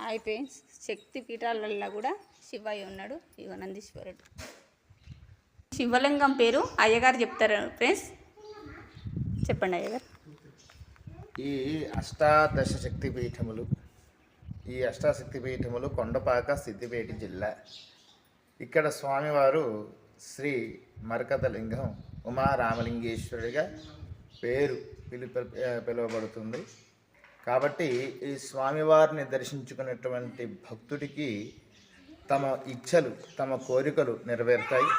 Hi friends, శక్తి పీఠాలలో కూడా శివయ్య ఉన్నాడు. ఇగో నందీశ్వరుడు. శివలింగం పేరు అయ్యగారు చెప్తారు ఫ్రెండ్స్. చెప్పండి అయ్యగారు. ఈ అష్టాదశ శక్తి పీఠములు కొండపాక సిద్దిపేట జిల్లా. ఇక్కడ స్వామివారు శ్రీ మరకతలింగం ఉమారామలింగేశ్వరుడిగా పేరు పిలువబడుతుంది. కాబట్టి ఈ స్వామివారిని దర్శించుకున్నటువంటి భక్తుడికి తమ ఇచ్ఛలు, తమ కోరికలు నెరవేరుతాయి.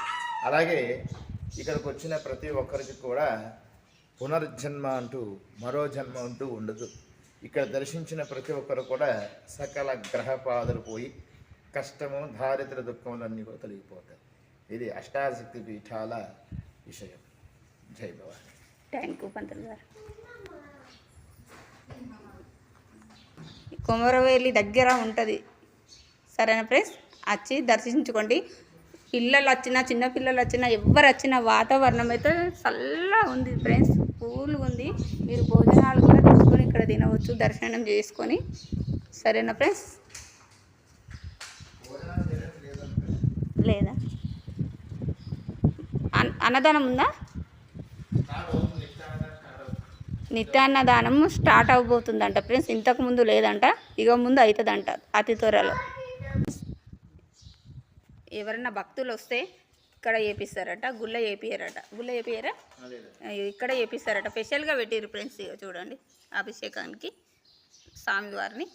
అలాగే ఇక్కడికి వచ్చిన ప్రతి ఒక్కరికి కూడా పునర్జన్మ అంటూ, మరో జన్మ అంటూ ఉండదు. ఇక్కడ దర్శించిన ప్రతి ఒక్కరు కూడా సకల గ్రహపాదలు పోయి కష్టము, దారిద్ర దుఃఖములన్నీ కూడా తొలగిపోతాయి. ఇది అష్టాశక్తి పీఠాల విషయం. జై భవాని. థ్యాంక్ యూ పంతులు గారు. కొమరవేలి దగ్గర ఉంటుంది. సరేనా ఫ్రెండ్స్, వచ్చి దర్శించుకోండి. పిల్లలు వచ్చినా, చిన్నపిల్లలు వచ్చినా, ఎవరు వచ్చినా వాతావరణం అయితే చల్లగా ఉంది ఫ్రెండ్స్, కూల్గా ఉంది. మీరు భోజనాలు కూడా తీసుకొని ఇక్కడ తినవచ్చు, దర్శనం చేసుకొని. సరేనా ఫ్రెండ్స్? లేదా అన్నదానం ఉందా? నిత్యాన్నదానం స్టార్ట్ అవబోతుందంట ఫ్రెండ్స్. ఇంతకుముందు లేదంట, ఇక ముందు అవుతుందంట అతి త్వరలో. ఎవరైనా భక్తులు వస్తే ఇక్కడ చేపిస్తారట, గుళ్ళ చేపియరట. గుళ్ళ చేపియరా, ఇక్కడ చేపిస్తారట. స్పెషల్గా పెట్టిరు ఫ్రెండ్స్. ఇక చూడండి, అభిషేకానికి స్వామివారిని.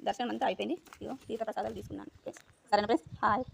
దర్శనం అంతా అయిపోయింది. ఇగో తీర్థ ప్రసాదాలు తీసుకున్నాను ఫ్రెండ్స్. సరేనా ఫ్రెండ్స్? హాయ్.